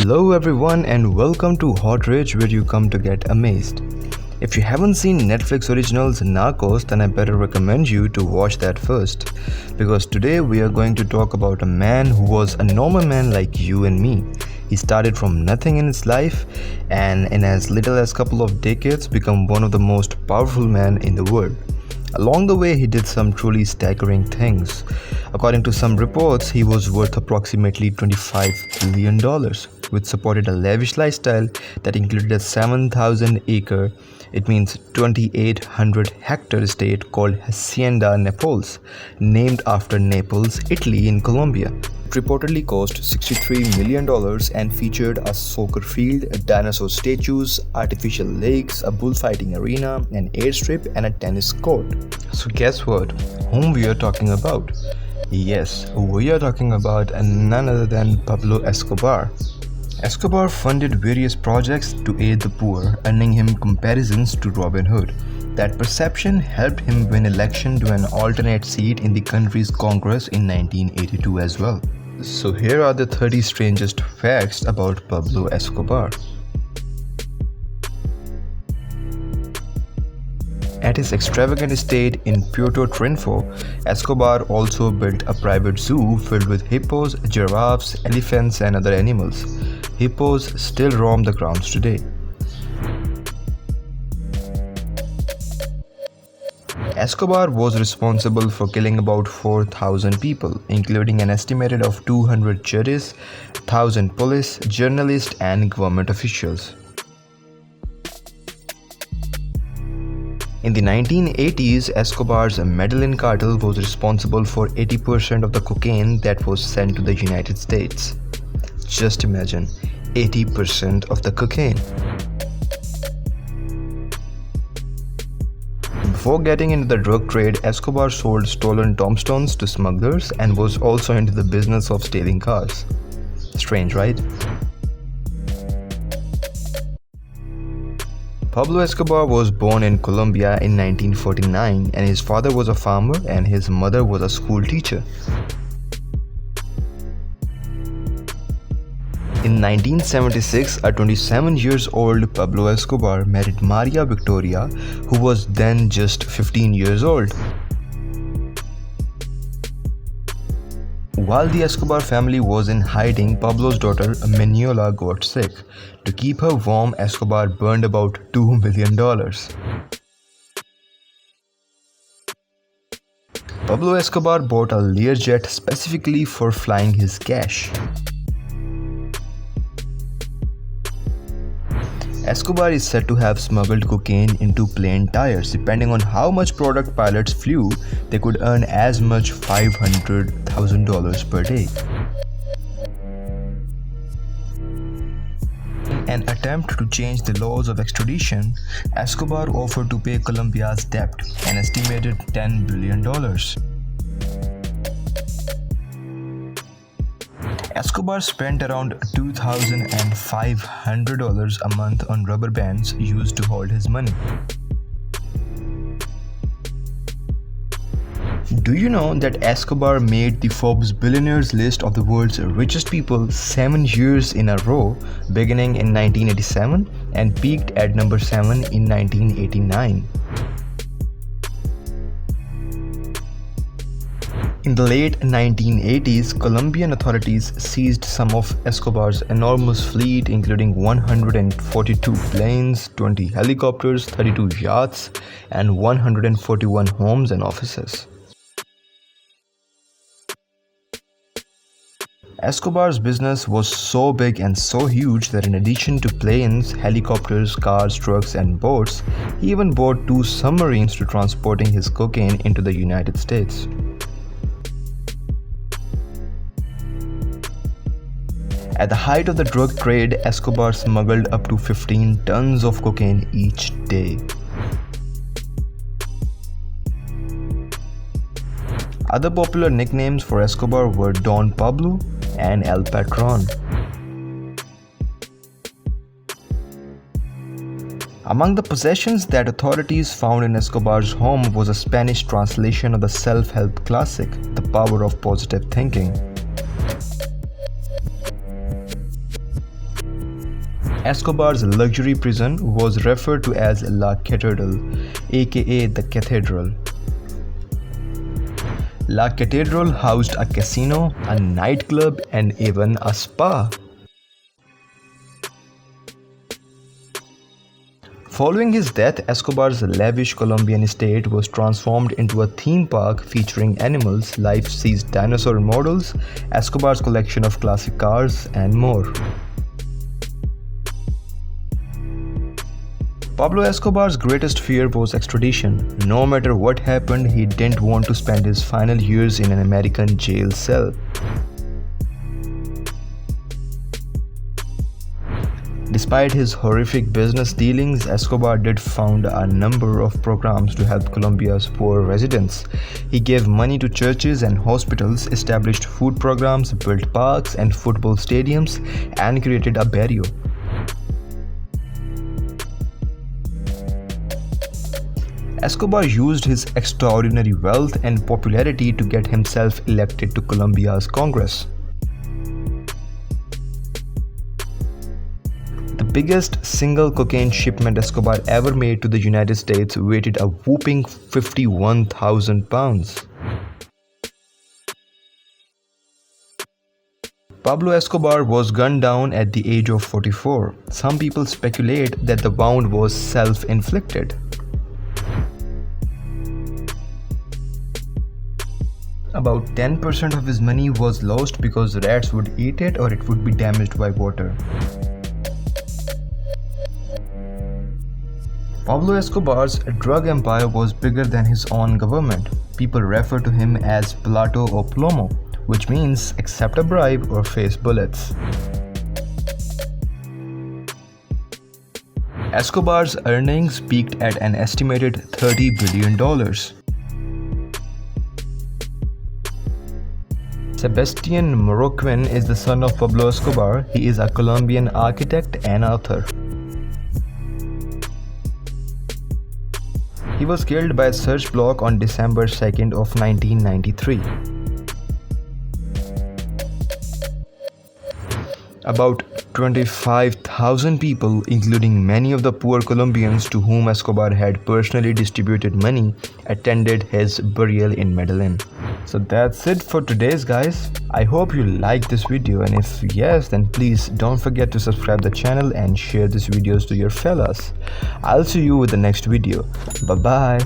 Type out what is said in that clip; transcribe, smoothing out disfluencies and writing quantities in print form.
Hello everyone and welcome to HotRich, where you come to get amazed. If you haven't seen Netflix originals Narcos, then I better recommend you to watch that first, because today we are going to talk about a man who was a normal man like you and me. He started from nothing in his life and in as little as couple of decades become one of the most powerful men in the world. Along the way, he did some truly staggering things. According to some reports, he was worth approximately $25 billion, which supported a lavish lifestyle that included a 7,000-acre, it means 2,800 hectare estate called Hacienda Naples, named after Naples, Italy in Colombia. It reportedly cost $63 million and featured a soccer field, dinosaur statues, artificial lakes, a bullfighting arena, an airstrip, and a tennis court. So guess what? Whom we are talking about? Yes, we are talking about none other than Pablo Escobar. Escobar funded various projects to aid the poor, earning him comparisons to Robin Hood. That perception helped him win election to an alternate seat in the country's Congress in 1982 as well. So here are the 30 strangest facts about Pablo Escobar. At his extravagant estate in Puerto Triunfo, Escobar also built a private zoo filled with hippos, giraffes, elephants, and other animals. Hippos still roam the grounds today. Escobar was responsible for killing about 4,000 people, including an estimated of 200 judges, 1,000 police, journalists, and government officials. In the 1980s, Escobar's Medellin cartel was responsible for 80% of the cocaine that was sent to the United States. Just imagine, 80% of the cocaine. Before getting into the drug trade, Escobar sold stolen tombstones to smugglers and was also into the business of stealing cars. Strange, right? Pablo Escobar was born in Colombia in 1949, and his father was a farmer and his mother was a school teacher. In 1976, a 27-year-old Pablo Escobar married Maria Victoria, who was then just 15 years old. While the Escobar family was in hiding, Pablo's daughter Manuela got sick. To keep her warm, Escobar burned about $2 million. Pablo Escobar bought a Learjet specifically for flying his cash. Escobar is said to have smuggled cocaine into plane tires. Depending on how much product pilots flew, they could earn as much $500,000 per day. In an attempt to change the laws of extradition, Escobar offered to pay Colombia's debt, an estimated $10 billion. Escobar spent around $2,500 a month on rubber bands used to hold his money. Do you know that Escobar made the Forbes billionaires list of the world's richest people 7 years in a row, beginning in 1987 and peaked at number 7 in 1989? In the late 1980s, Colombian authorities seized some of Escobar's enormous fleet, including 142 planes, 20 helicopters, 32 yachts, and 141 homes and offices. Escobar's business was so big and so huge that in addition to planes, helicopters, cars, trucks, and boats, he even bought 2 submarines to transporting his cocaine into the United States. At the height of the drug trade, Escobar smuggled up to 15 tons of cocaine each day. Other popular nicknames for Escobar were Don Pablo and El Patron. Among the possessions that authorities found in Escobar's home was a Spanish translation of the self-help classic, The Power of Positive Thinking. Escobar's luxury prison was referred to as La Catedral, aka the Cathedral. La Catedral housed a casino, a nightclub, and even a spa. Following his death, Escobar's lavish Colombian estate was transformed into a theme park featuring animals, life-size dinosaur models, Escobar's collection of classic cars, and more. Pablo Escobar's greatest fear was extradition. No matter what happened, he didn't want to spend his final years in an American jail cell. Despite his horrific business dealings, Escobar did found a number of programs to help Colombia's poor residents. He gave money to churches and hospitals, established food programs, built parks and football stadiums, and created a barrio. Escobar used his extraordinary wealth and popularity to get himself elected to Colombia's Congress. The biggest single cocaine shipment Escobar ever made to the United States weighted a whopping 51,000 pounds. Pablo Escobar was gunned down at the age of 44. Some people speculate that the wound was self-inflicted. About 10% of his money was lost because rats would eat it or it would be damaged by water. Pablo Escobar's drug empire was bigger than his own government. People refer to him as Plato o Plomo, which means accept a bribe or face bullets. Escobar's earnings peaked at an estimated $30 billion. Sebastian Moroccan is the son of Pablo Escobar. He is a Colombian architect and author. He was killed by a search block on December 2nd of 1993. About 25,000 people, including many of the poor Colombians to whom Escobar had personally distributed money, attended his burial in Medellin. So that's it for today's guys. I hope you liked this video, and if yes, then please don't forget to subscribe the channel and share these videos to your fellas. I'll see you with the next video. Bye bye.